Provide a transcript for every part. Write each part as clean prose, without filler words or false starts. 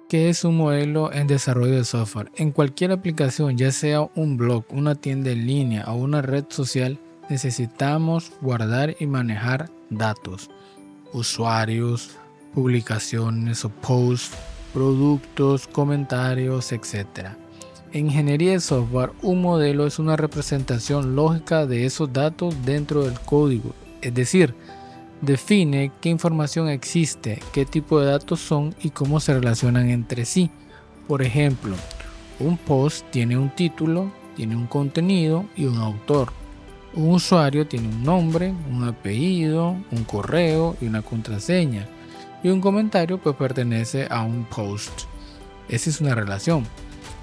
¿Qué es un modelo en desarrollo de software? En cualquier aplicación, ya sea un blog, una tienda en línea o una red social, necesitamos guardar y manejar datos, usuarios, publicaciones o posts, productos, comentarios, etc. En ingeniería de software, un modelo es una representación lógica de esos datos dentro del código, es decir, define qué información existe, qué tipo de datos son y cómo se relacionan entre sí. Por ejemplo, un post tiene un título, tiene un contenido y un autor. Un usuario tiene un nombre, un apellido, un correo y una contraseña. Y un comentario pues pertenece a un post. Esa es una relación.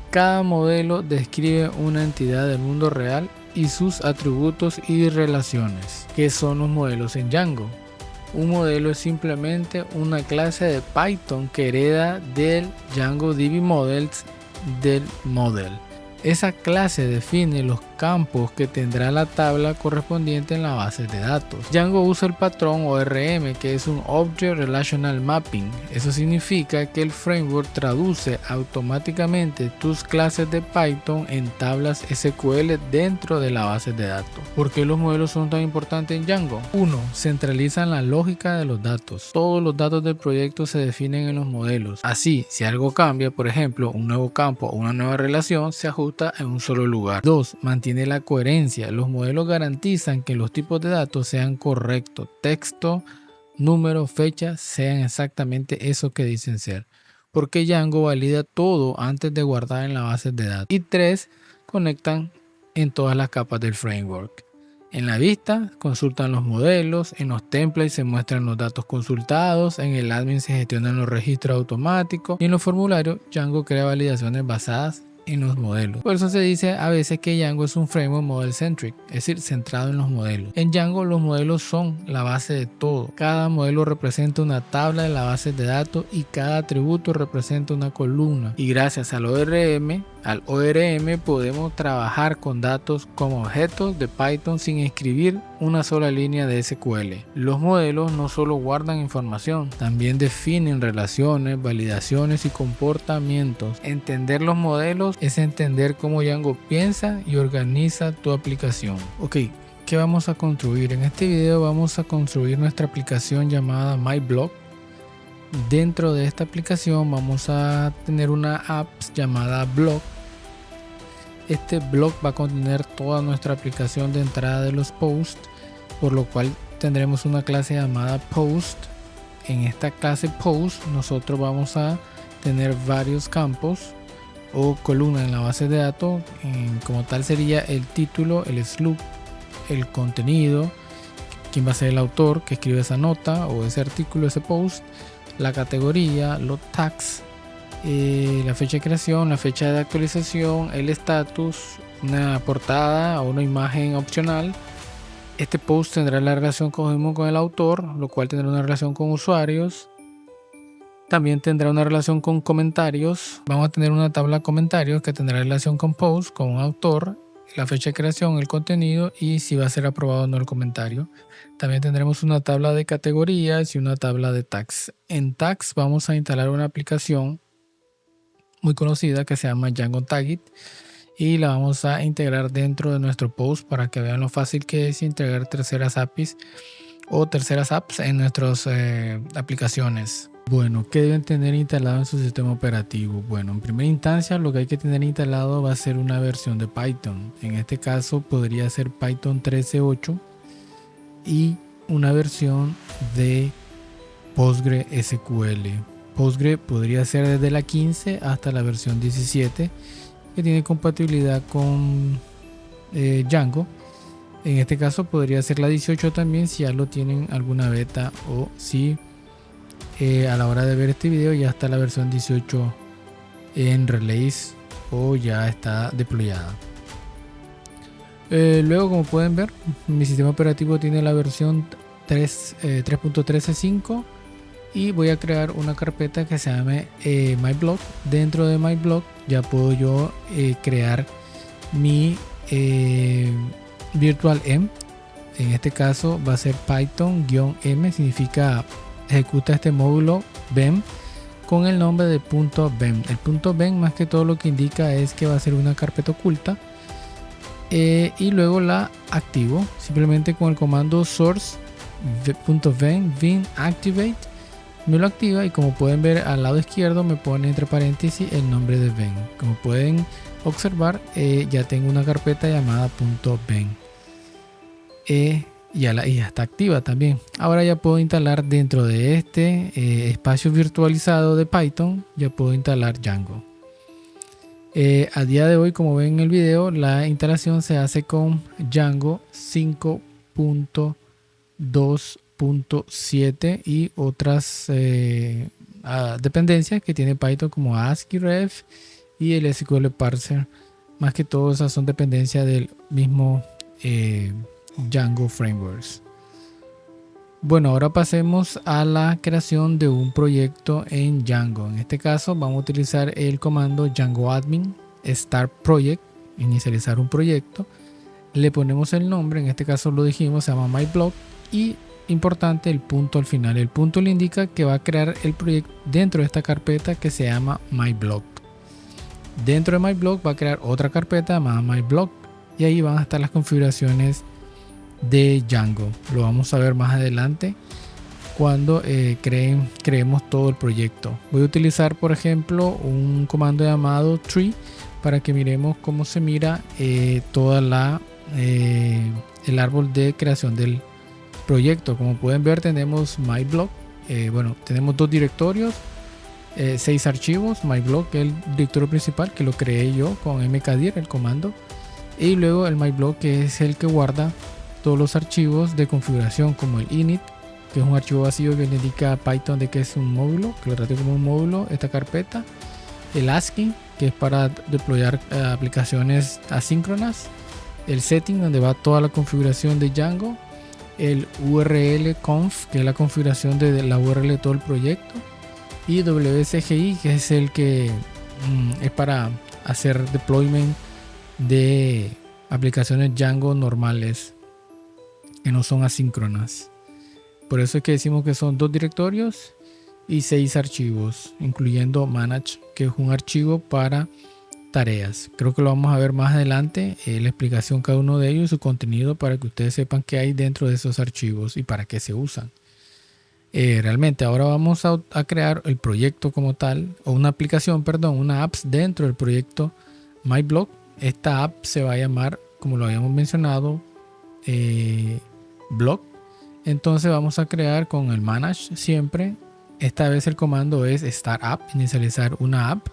Cada modelo describe una entidad del mundo real y sus atributos y relaciones. ¿Qué son los modelos en Django? Un modelo es simplemente una clase de Python que hereda del DjangoDB Models del model. Esa clase define los campos que tendrá la tabla correspondiente en la base de datos. Django usa el patrón ORM, que es un Object Relational Mapping. Eso significa que el framework traduce automáticamente tus clases de Python en tablas SQL dentro de la base de datos. ¿Por qué los modelos son tan importantes en Django? 1. Centralizan la lógica de los datos. Todos los datos del proyecto se definen en los modelos. Así, si algo cambia, por ejemplo, un nuevo campo o una nueva relación, se ajusta en un solo lugar. 2. Mantiene la coherencia. Los modelos garantizan que los tipos de datos sean correctos. Texto, número, fecha, sean exactamente eso que dicen ser. Porque Django valida todo antes de guardar en la base de datos. Y 3. Conectan en todas las capas del framework. En la vista consultan los modelos, en los templates se muestran los datos consultados, en el admin se gestionan los registros automáticos y en los formularios Django crea validaciones basadas en los modelos. Por eso se dice a veces que Django es un framework model centric, es decir, centrado en los modelos. En Django los modelos son la base de todo. Cada modelo representa una tabla de la base de datos y cada atributo representa una columna. Y gracias al ORM podemos trabajar con datos como objetos de Python sin escribir una sola línea de SQL. Los modelos no solo guardan información, también definen relaciones, validaciones y comportamientos. Entender los modelos es entender cómo Django piensa y organiza tu aplicación. Ok, ¿qué vamos a construir? En este video vamos a construir nuestra aplicación llamada MyBlog. Dentro de esta aplicación vamos a tener una app llamada Blog. Este blog va a contener toda nuestra aplicación de entrada de los posts, por lo cual tendremos una clase llamada Post. En esta clase Post nosotros vamos a tener varios campos o columnas en la base de datos. Como tal sería el título, el sloop, el contenido, quién va a ser el autor que escribe esa nota o ese artículo, ese post, la categoría, los tags, la fecha de creación, la fecha de actualización, el estatus, una portada o una imagen opcional. Este post tendrá la relación con el autor, lo cual tendrá una relación con usuarios. También tendrá una relación con comentarios. Vamos a tener una tabla de comentarios que tendrá relación con post, con un autor, la fecha de creación, el contenido y si va a ser aprobado o no el comentario. También tendremos una tabla de categorías y una tabla de tags. En tags vamos a instalar una aplicación muy conocida que se llama Django Tagit y la vamos a integrar dentro de nuestro post para que vean lo fácil que es integrar terceras APIs o terceras apps en nuestras aplicaciones. Bueno, ¿qué deben tener instalado en su sistema operativo? Bueno, en primera instancia lo que hay que tener instalado va a ser una versión de Python. En este caso podría ser Python 13.8 y una versión de PostgreSQL. Postgre podría ser desde la 15 hasta la versión 17 que tiene compatibilidad con Django. En este caso podría ser la 18 también si ya lo tienen alguna beta o si a la hora de ver este video ya está la versión 18 en release o ya está deployada. Luego, como pueden ver, mi sistema operativo tiene la versión 3.13.5 y voy a crear una carpeta que se llame MyBlog. Dentro de MyBlog ya puedo yo crear mi virtual env. En este caso va a ser Python-m, significa ejecuta este módulo vem con el nombre de .ben. El .ben más que todo lo que indica es que va a ser una carpeta oculta, y luego la activo simplemente con el comando source.ven bin activate. Me lo activa y como pueden ver al lado izquierdo me pone entre paréntesis el nombre de Ben. Como pueden observar, ya tengo una carpeta llamada .ben, y ya está activa también. Ahora ya puedo instalar dentro de este espacio virtualizado de Python, ya puedo instalar Django. A día de hoy, como ven en el video, la instalación se hace con Django 5.2.7 y otras dependencias que tiene Python como ASCII-Ref y el SQL Parser. Más que todo esas son dependencias del mismo Django Frameworks. Bueno, ahora pasemos a la creación de un proyecto en Django. En este caso vamos a utilizar el comando Django admin start project, inicializar un proyecto. Le ponemos el nombre, en este caso lo dijimos, se llama myblog, y importante el punto al final. El punto le indica que va a crear el proyecto dentro de esta carpeta que se llama myblog. Dentro de myblog va a crear otra carpeta llamada myblog y ahí van a estar las configuraciones de Django. Lo vamos a ver más adelante cuando creemos todo el proyecto. Voy a utilizar por ejemplo un comando llamado tree para que miremos cómo se mira toda el árbol de creación del proyecto. Como pueden ver, tenemos myblog, tenemos dos directorios, 6 archivos. myblog, el directorio principal que lo creé yo con mkdir, el comando, y luego el myblog, que es el que guarda todos los archivos de configuración, como el init, que es un archivo vacío que le indica a Python de que es un módulo, que lo trate como un módulo esta carpeta. El asking, que es para deployar aplicaciones asíncronas. El setting, donde va toda la configuración de Django. El url conf, que es la configuración de la URL de todo el proyecto. Y wsgi, que es el que es para hacer deployment de aplicaciones Django normales que no son asíncronas. Por eso es que decimos que son 2 directorios y 6 archivos, incluyendo manage, que es un archivo para tareas. Creo que lo vamos a ver más adelante, la explicación cada uno de ellos y su contenido, para que ustedes sepan qué hay dentro de esos archivos y para qué se usan. Realmente ahora vamos a crear el proyecto como tal, o una aplicación, perdón, una app dentro del proyecto myblog. Esta app se va a llamar, como lo habíamos mencionado, blog. Entonces vamos a crear con el manage siempre. Esta vez el comando es start app, inicializar una app,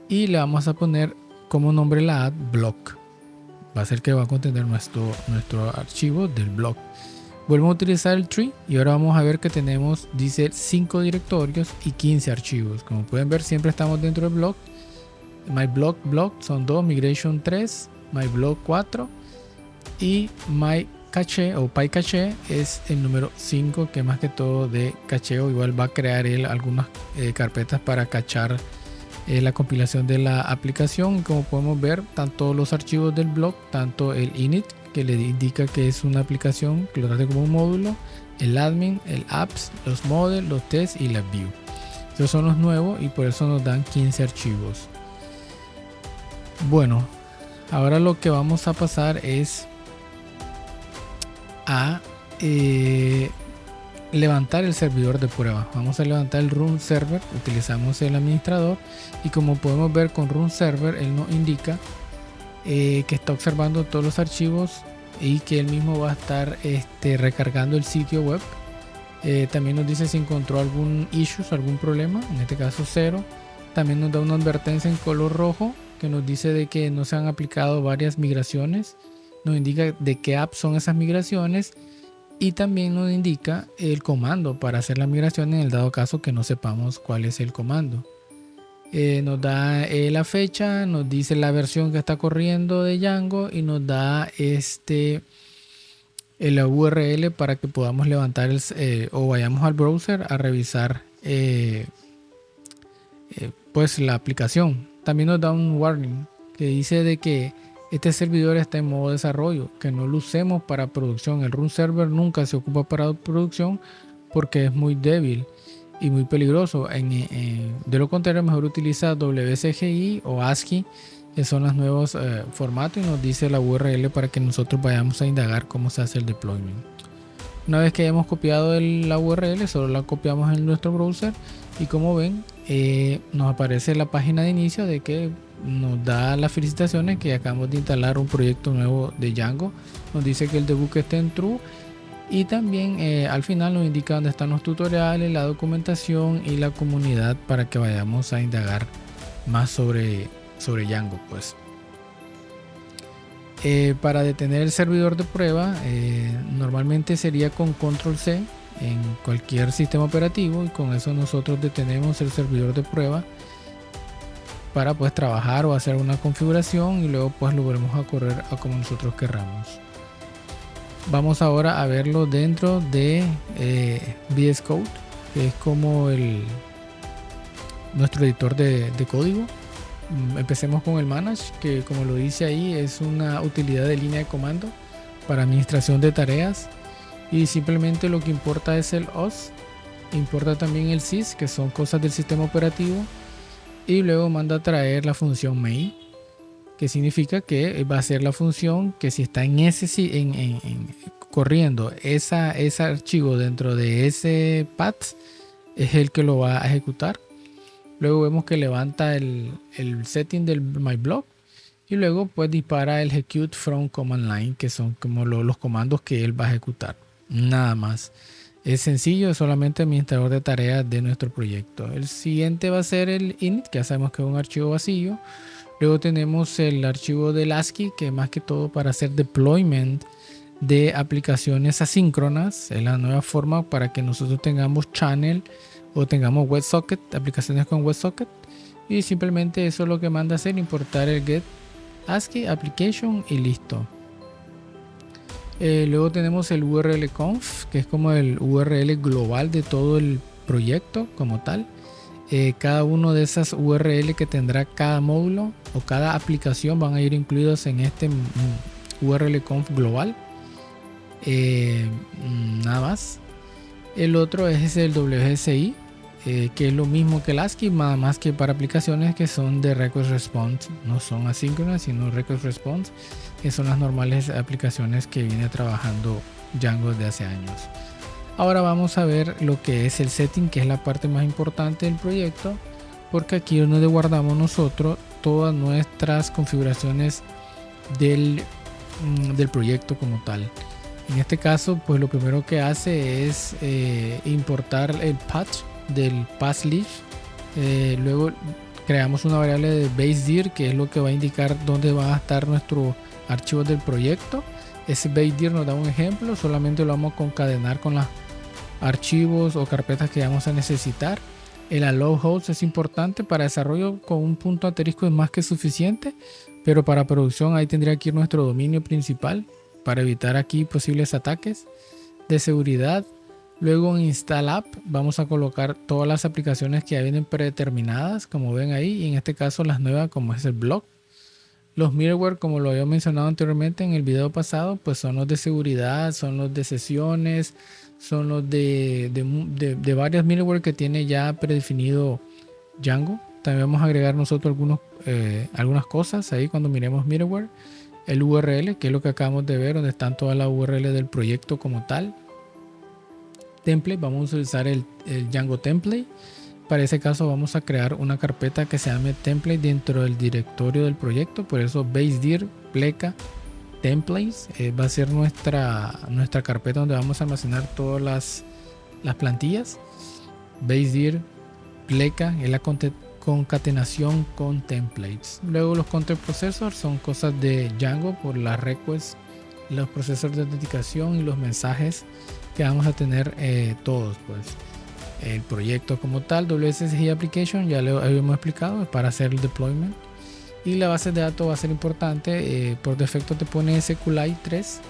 y le vamos a poner como nombre la app blog. Va a ser que va a contener nuestro archivo del blog. Vuelvo a utilizar el tree y ahora vamos a ver que tenemos, dice 5 directorios y 15 archivos. Como pueden ver, siempre estamos dentro del blog. myblog blog son 2, migration 3, myblog 4 y mycache o pycache es el número 5, que más que todo de cacheo. Igual va a crear él algunas carpetas para cachar la compilación de la aplicación. Y como podemos ver, están todos los archivos del blog, tanto el init, que le indica que es una aplicación que lo trate como un módulo, el admin, el apps, los models, los tests y la view. Estos son los nuevos y por eso nos dan 15 archivos. Bueno, ahora lo que vamos a pasar es a levantar el servidor de prueba. Vamos a levantar el run server, utilizamos el administrador y como podemos ver con run server él nos indica que está observando todos los archivos y que él mismo va a estar recargando el sitio web. También nos dice si encontró algún issue, algún problema, en este caso 0. También nos da una advertencia en color rojo que nos dice de que no se han aplicado varias migraciones. Nos indica de qué apps son esas migraciones y también nos indica el comando para hacer la migración en el dado caso que no sepamos cuál es el comando. Nos da la fecha, nos dice la versión que está corriendo de Django y nos da la URL para que podamos levantar o vayamos al browser a revisar pues la aplicación. También nos da un warning que dice de que este servidor está en modo desarrollo, que no lo usemos para producción. El run server nunca se ocupa para producción porque es muy débil y muy peligroso. De lo contrario, mejor utiliza WCGI o ASCII, que son los nuevos formatos, y nos dice la URL para que nosotros vayamos a indagar cómo se hace el deployment. Una vez que hayamos copiado la URL, solo la copiamos en nuestro browser y como ven, nos aparece la página de inicio de que nos da las felicitaciones que acabamos de instalar un proyecto nuevo de Django. Nos dice que el debug está en true y también al final nos indica dónde están los tutoriales, la documentación y la comunidad para que vayamos a indagar más sobre Django, pues. Para detener el servidor de prueba, normalmente sería con control C en cualquier sistema operativo, y con eso nosotros detenemos el servidor de prueba para pues trabajar o hacer una configuración, y luego pues lo volvemos a correr a como nosotros querramos. Vamos ahora a verlo dentro de VS Code, que es como nuestro editor de código. Empecemos con el Manage, que como lo dice ahí es una utilidad de línea de comando para administración de tareas, y simplemente lo que importa es el OS, importa también el sys, que son cosas del sistema operativo, y luego manda a traer la función main, que significa que va a ser la función que si está corriendo ese archivo dentro de ese path, es el que lo va a ejecutar. Luego vemos que levanta el setting del myblog, y luego pues dispara el execute from command line, que son como los comandos que él va a ejecutar. Nada más. Es sencillo, es solamente administrador de tareas de nuestro proyecto. El siguiente va a ser el init, que ya sabemos que es un archivo vacío. Luego tenemos el archivo del ASCII, que más que todo para hacer deployment de aplicaciones asíncronas. Es la nueva forma para que nosotros tengamos channel o tengamos WebSocket, aplicaciones con WebSocket, y simplemente eso es lo que manda a hacer, importar el get ASCII application y listo. Luego tenemos el URL conf, que es como el URL global de todo el proyecto como tal. Cada uno de esas URL que tendrá cada módulo o cada aplicación van a ir incluidos en este URL conf global. Nada más. El otro es el WSI, que es lo mismo que el ASCII, nada más que para aplicaciones que son de request response, no son asíncronas sino request response, que son las normales aplicaciones que viene trabajando Django desde hace años. Ahora vamos a ver lo que es el setting, que es la parte más importante del proyecto, porque aquí es donde guardamos nosotros todas nuestras configuraciones del proyecto como tal. En este caso, pues lo primero que hace es importar el patch del path.lib. Luego creamos una variable de basedir, que es lo que va a indicar dónde van a estar nuestros archivos del proyecto. Ese basedir nos da un ejemplo, solamente lo vamos a concadenar con los archivos o carpetas que vamos a necesitar. El allow host es importante para desarrollo, con un punto asterisco es más que suficiente, pero para producción ahí tendría que ir nuestro dominio principal para evitar aquí posibles ataques de seguridad. Luego en install app vamos a colocar todas las aplicaciones que ya vienen predeterminadas, como ven ahí, y en este caso las nuevas, como es el blog. Los middleware, como lo había mencionado anteriormente en el video pasado, pues son los de seguridad, son los de sesiones, son los de varias middleware que tiene ya predefinido Django. También vamos a agregar nosotros algunas cosas ahí cuando miremos middleware. El URL, que es lo que acabamos de ver, donde están todas las URL del proyecto como tal. Template, vamos a utilizar el Django template. Para ese caso vamos a crear una carpeta que se llame template dentro del directorio del proyecto. Por eso basedir pleca templates va a ser nuestra carpeta donde vamos a almacenar todas las plantillas. Basedir pleca es la concatenación con templates. Luego los content processors son cosas de Django por las requests, los procesos de autenticación y los mensajes que vamos a tener todos, pues. El proyecto como tal, WSGI application, ya lo habíamos explicado, es para hacer el deployment. Y la base de datos va a ser importante, por defecto te pone SQLite 3,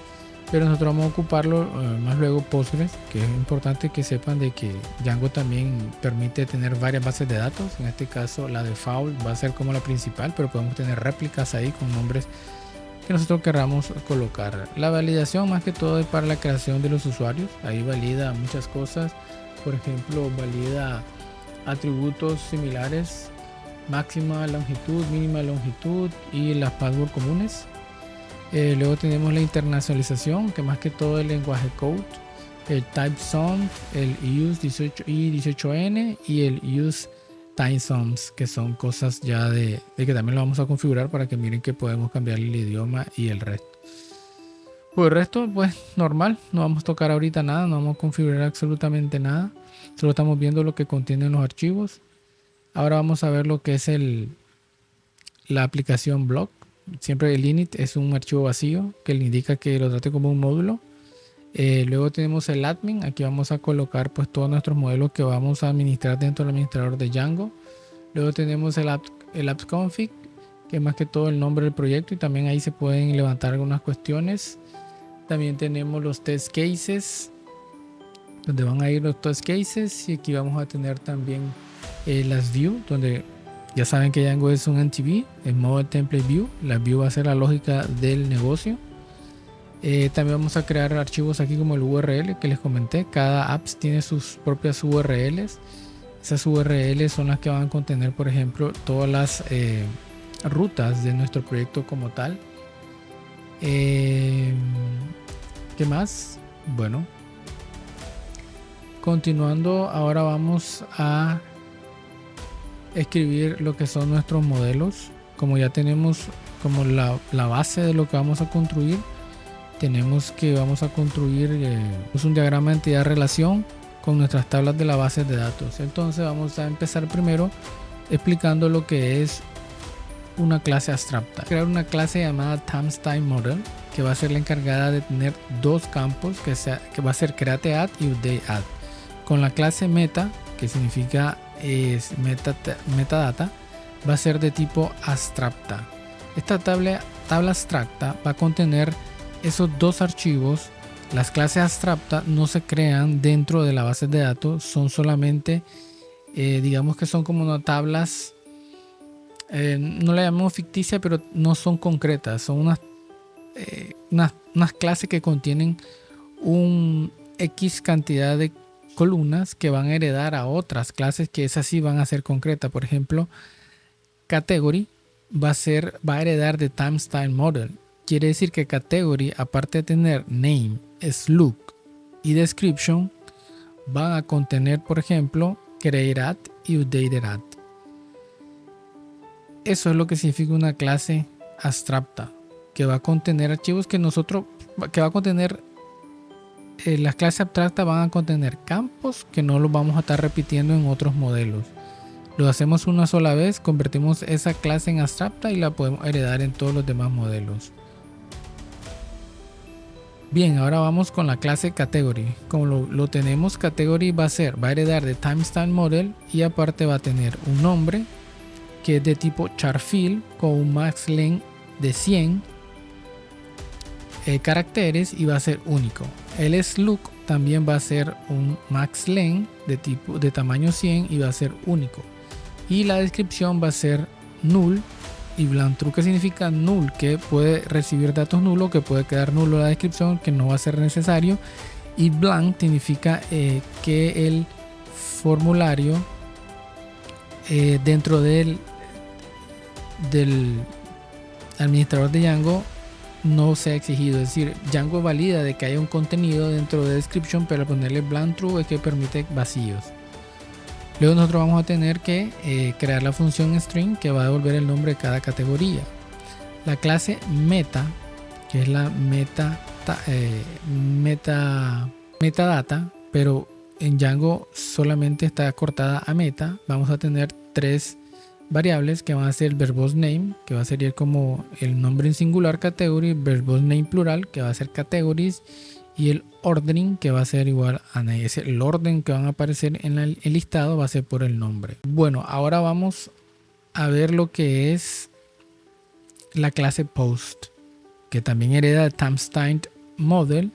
pero nosotros vamos a ocuparlo más luego Postgres, que es importante que sepan de que Django también permite tener varias bases de datos. En este caso la default va a ser como la principal, pero podemos tener réplicas ahí con nombres que nosotros queramos colocar. La validación más que todo es para la creación de los usuarios, ahí valida muchas cosas por ejemplo, valida atributos similares, máxima longitud, mínima longitud y las password comunes. Luego tenemos la internacionalización, que más que todo el lenguaje code, el typesum, el use 18i 18n y el use timesums, que son cosas ya de que también lo vamos a configurar para que miren que podemos cambiar el idioma y el resto. Por el resto, pues normal, no vamos a tocar ahorita nada, no vamos a configurar absolutamente nada, solo estamos viendo lo que contienen los archivos. Ahora vamos a ver lo que es la aplicación block. Siempre el init es un archivo vacío que le indica que lo trate como un módulo. Luego tenemos el admin. Aquí vamos a colocar pues todos nuestros modelos que vamos a administrar dentro del administrador de Django. Luego tenemos el apps config, que es más que todo el nombre del proyecto, y también ahí se pueden levantar algunas cuestiones. También tenemos los test cases, donde van a ir los test cases, y aquí vamos a tener también las view, donde ya saben que Django es un NTV, en modo template view. La view va a ser la lógica del negocio. También vamos a crear archivos aquí como el URL que les comenté. Cada apps tiene sus propias URLs. Esas URLs son las que van a contener, por ejemplo, todas las rutas de nuestro proyecto como tal. ¿Qué más? Bueno, continuando, ahora vamos a escribir lo que son nuestros modelos. Como ya tenemos como la base de lo que vamos a construir, tenemos que vamos a construir un diagrama de entidad relación con nuestras tablas de la base de datos. Entonces vamos a empezar primero explicando lo que es una clase abstracta. Crear una clase llamada TimesTime-Model, que va a ser la encargada de tener dos campos, que va a ser createAdd y updateAdd. Con la clase meta, que significa metadata, va a ser de tipo abstracta. Esta tabla abstracta va a contener esos dos archivos. Las clases abstractas no se crean dentro de la base de datos, son solamente digamos que son como tablas, no la llamamos ficticia, pero no son concretas, son unas clases que contienen un X cantidad de columnas que van a heredar a otras clases que esas sí van a ser concretas. Por ejemplo, category va a heredar de TimesTime-Model. Quiere decir que category, aparte de tener name, slug y description, van a contener, por ejemplo, createAdd y updateAdd. Eso es lo que significa una clase abstracta, que va a contener archivos las clases abstractas van a contener campos que no los vamos a estar repitiendo en otros modelos. Lo hacemos una sola vez, convertimos esa clase en abstracta y la podemos heredar en todos los demás modelos. Bien, ahora vamos con la clase category. Como lo tenemos, category va a heredar de TimesTime-Model y aparte va a tener un nombre que es de tipo charfield con un max length de 100 caracteres y va a ser único. El slug también va a ser un max length de tamaño 100 y va a ser único. Y la descripción va a ser null y blank true, que significa null, que puede recibir datos nulos, que puede quedar nulo la descripción, que no va a ser necesario. Y blank significa que el formulario dentro del administrador de Django no sea exigido. Es decir, Django valida de que haya un contenido dentro de description, pero al ponerle blank true es que permite vacíos. Luego nosotros vamos a tener que crear la función string que va a devolver el nombre de cada categoría. La clase meta, que es la metadata, pero en Django solamente está cortada a meta. Vamos a tener tres variables que van a ser el verbose name, que va a ser como el nombre en singular category, verbose name plural, que va a ser categories, y el ordering, que va a ser igual a el orden que van a aparecer en el listado va a ser por el nombre. Bueno, ahora vamos a ver lo que es la clase post, que también hereda de TimesTime-Model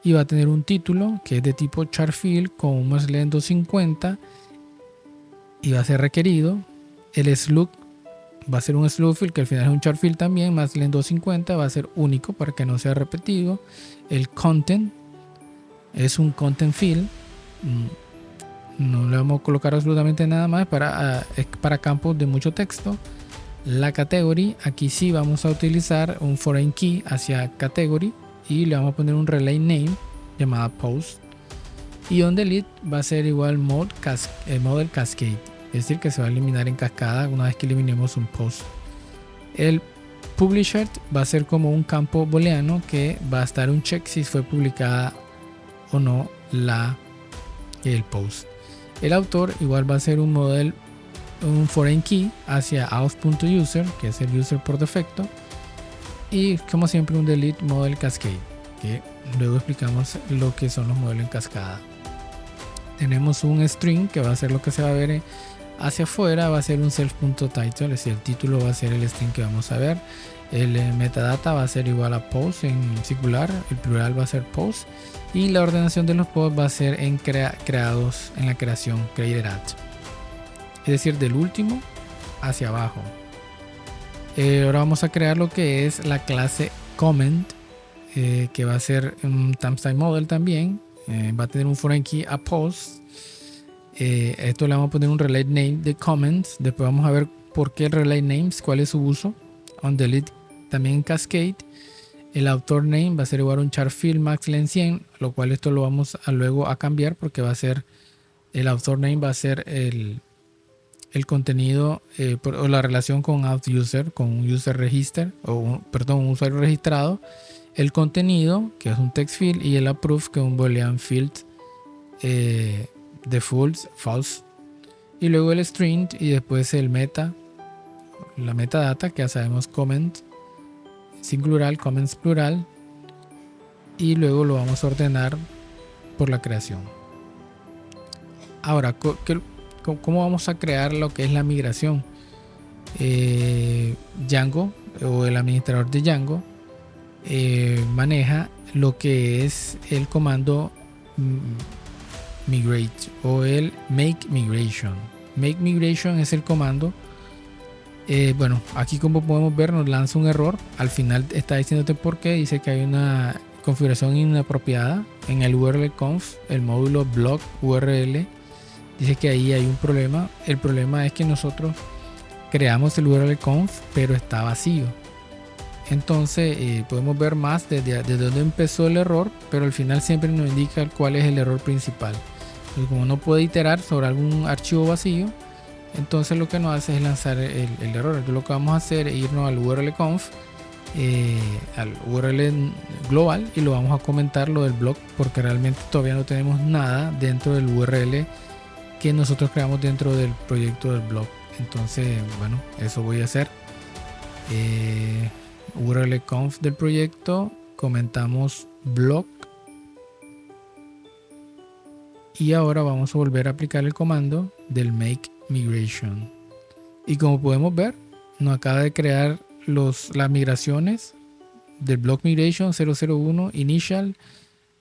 y va a tener un título que es de tipo charfield con un más length 250 y va a ser requerido. El slug va a ser un slug field, que al final es un charfield también, más length 250, va a ser único para que no sea repetido. El content es un content field no le vamos a colocar absolutamente nada más, es para campos de mucho texto. La category, aquí sí vamos a utilizar un foreign key hacia category y le vamos a poner un relay name llamada post, y on delete va a ser igual model cascade, es decir que se va a eliminar en cascada una vez que eliminemos un post. El publisher va a ser como un campo booleano que va a estar un check si fue publicada o no el post. El autor igual va a ser un foreign key hacia auth.user, que es el user por defecto, y como siempre un delete model cascade, que luego explicamos lo que son los modelos en cascada. Tenemos un string que va a ser lo que se va a ver hacia afuera, va a ser un self.title, es decir, el título va a ser el string que vamos a ver. El metadata va a ser igual a post en singular, el plural va a ser post, y la ordenación de los posts va a ser en creados en la creación created at, es decir, del último hacia abajo. Ahora vamos a crear lo que es la clase comment, que va a ser un timestamp model también. Va a tener un foreign key a post. Esto le vamos a poner un relay name de comments. Después vamos a ver por qué relay names, cuál es su uso. On delete también en cascade. El author name va a ser igual a un char field max length 100, lo cual esto lo vamos a luego a cambiar porque va a ser el author name va a ser el contenido o la relación con auth user, con un user register un usuario registrado. El contenido, que es un text field, y el approve, que es un boolean field default false, y luego el string, y después el la metadata, que ya sabemos comment singular, comments plural, y luego lo vamos a ordenar por la creación. Ahora, ¿cómo vamos a crear lo que es la migración? Django, o el administrador de Django, maneja lo que es el comando migrate o el make migration. Make migration es el comando. Bueno, aquí como podemos ver nos lanza un error. Al final está diciéndote por qué. Dice que hay una configuración inapropiada en el URL conf, el módulo block URL. Dice que ahí hay un problema. El problema es que nosotros creamos el URL conf, pero está vacío. Entonces podemos ver más desde dónde empezó el error, pero al final siempre nos indica cuál es el error principal. Entonces, como no puede iterar sobre algún archivo vacío, entonces lo que nos hace es lanzar el error. Entonces lo que vamos a hacer es irnos al URL conf, al URL global, y lo vamos a comentar lo del blog, porque realmente todavía no tenemos nada dentro del URL que nosotros creamos dentro del proyecto del blog. Entonces, bueno, eso voy a hacer. URL conf del proyecto, comentamos blog, y ahora vamos a volver a aplicar el comando del make migration, y como podemos ver nos acaba de crear las migraciones del block migration 001 initial,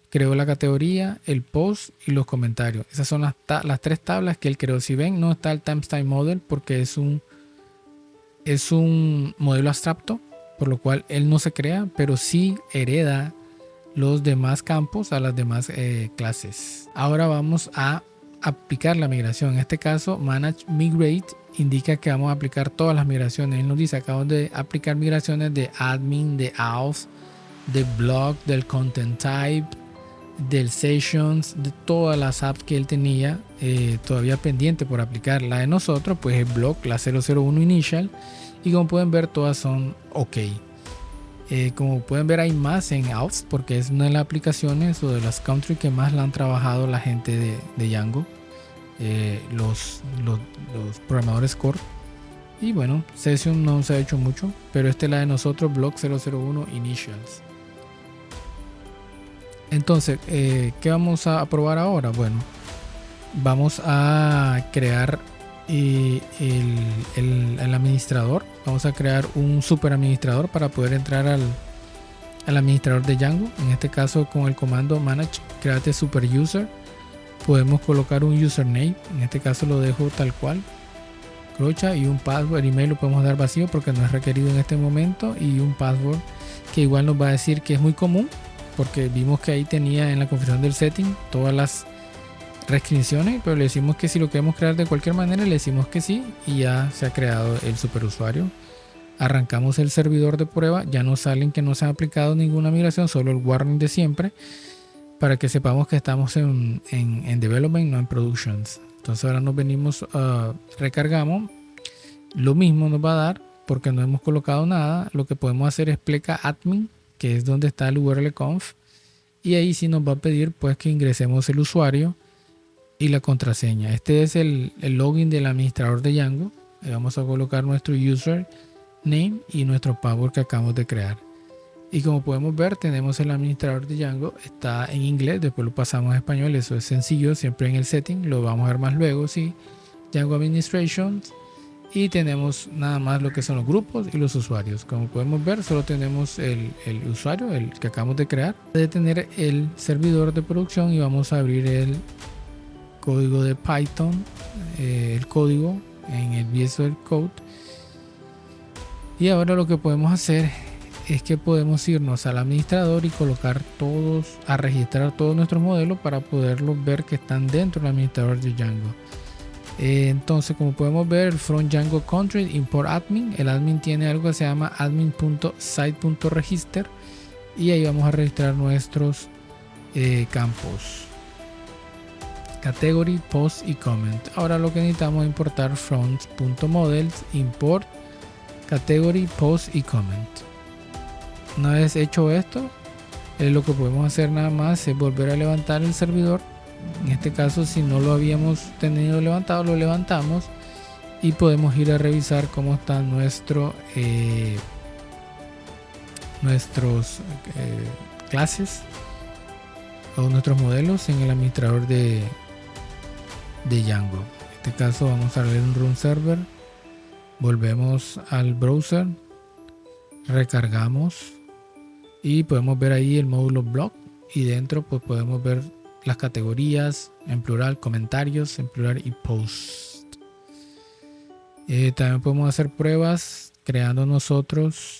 creó la categoría, el post y los comentarios. Esas son las tres tablas que él creó. Si ven, no está el timestamp model porque es un modelo abstracto, por lo cual él no se crea, pero sí hereda los demás campos a las demás clases. Ahora vamos a aplicar la migración. En este caso, manage migrate indica que vamos a aplicar todas las migraciones. Él nos dice: acabamos de aplicar migraciones de admin, de auth, de blog, del content type, del sessions, de todas las apps que él tenía todavía pendiente por aplicar. La de nosotros, pues el blog, la 001 initial, y como pueden ver todas son ok. Como pueden ver hay más en auth porque es una de las aplicaciones o de las country que más la han trabajado la gente de Django, los programadores core. Y bueno, session no se ha hecho mucho, pero esta es la de nosotros, blog 001 initials. Entonces, ¿qué vamos a probar ahora? Bueno, vamos a crear el administrador. Vamos a crear un super administrador para poder entrar al administrador de Django. En este caso, con el comando manage create super user, podemos colocar un username. En este caso lo dejo tal cual, crocha, y un password. Email lo podemos dar vacío porque no es requerido en este momento, y un password que igual nos va a decir que es muy común, porque vimos que ahí tenía en la configuración del setting todas restricciones, pero le decimos que si lo queremos crear de cualquier manera, le decimos que sí y ya se ha creado el superusuario. Arrancamos el servidor de prueba, ya nos salen que no se ha aplicado ninguna migración, solo el warning de siempre, para que sepamos que estamos en development, no en productions. Entonces ahora nos venimos, recargamos, lo mismo nos va a dar porque no hemos colocado nada. Lo que podemos hacer es pleca admin, que es donde está el url conf, y ahí sí nos va a pedir pues que ingresemos el usuario y la contraseña. Este es el login del administrador de Django. Ahí vamos a colocar nuestro username y nuestro password que acabamos de crear. Y como podemos ver, tenemos el administrador de Django, está en inglés, después lo pasamos a español. Eso es sencillo, siempre en el setting, lo vamos a ver más luego, sí. Django Administration, y tenemos nada más lo que son los grupos y los usuarios. Como podemos ver, solo tenemos el usuario, el que acabamos de crear. De tener el servidor de producción, y vamos a abrir el código de Python, el código en el Visual Code. Y ahora lo que podemos hacer es que podemos irnos al administrador y colocar todos, a registrar todos nuestros modelos para poderlos ver que están dentro del administrador de Django. Entonces, como podemos ver, from Django country import admin, el admin tiene algo que se llama admin.site.register, y ahí vamos a registrar nuestros campos, category, post y comment. Ahora lo que necesitamos es importar front.models, import category, post y comment. Una vez hecho esto, lo que podemos hacer nada más es volver a levantar el servidor. En este caso, si no lo habíamos tenido levantado, lo levantamos y podemos ir a revisar cómo están nuestros clases o nuestros modelos en el administrador de Django. En este caso vamos a abrir un run server, volvemos al browser, recargamos y podemos ver ahí el módulo blog, y dentro pues podemos ver las categorías en plural, comentarios en plural y post. También podemos hacer pruebas creando nosotros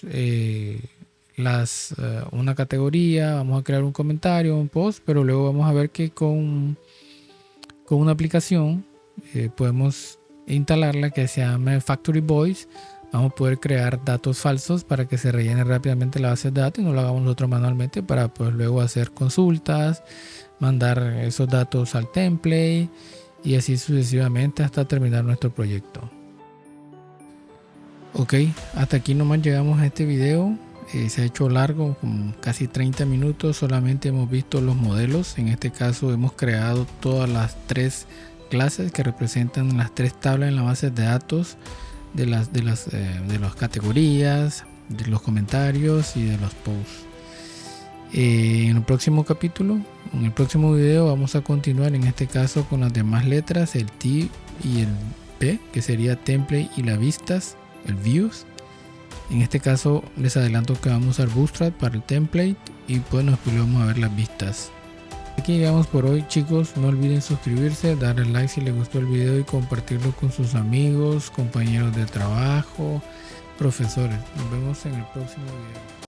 una categoría. Vamos a crear un comentario, un post, pero luego vamos a ver que con una aplicación podemos instalarla que se llama Factory Voice. Vamos a poder crear datos falsos para que se rellene rápidamente la base de datos y no lo hagamos nosotros manualmente, para pues luego hacer consultas, mandar esos datos al template y así sucesivamente hasta terminar nuestro proyecto. Ok, hasta aquí nomás llegamos a este video. Se ha hecho largo, como casi 30 minutos. Solamente hemos visto los modelos. En este caso hemos creado todas las tres clases que representan las tres tablas en la base de datos de las categorías, de los comentarios y de los posts. En el próximo capítulo, en el próximo video, vamos a continuar en este caso con las demás letras, el T y el P, que sería template, y las vistas, el views. En este caso les adelanto que vamos a usar Bootstrap para el template, y pues después vamos a ver las vistas. Aquí llegamos por hoy, chicos. No olviden suscribirse, darle like si les gustó el video y compartirlo con sus amigos, compañeros de trabajo, profesores. Nos vemos en el próximo video.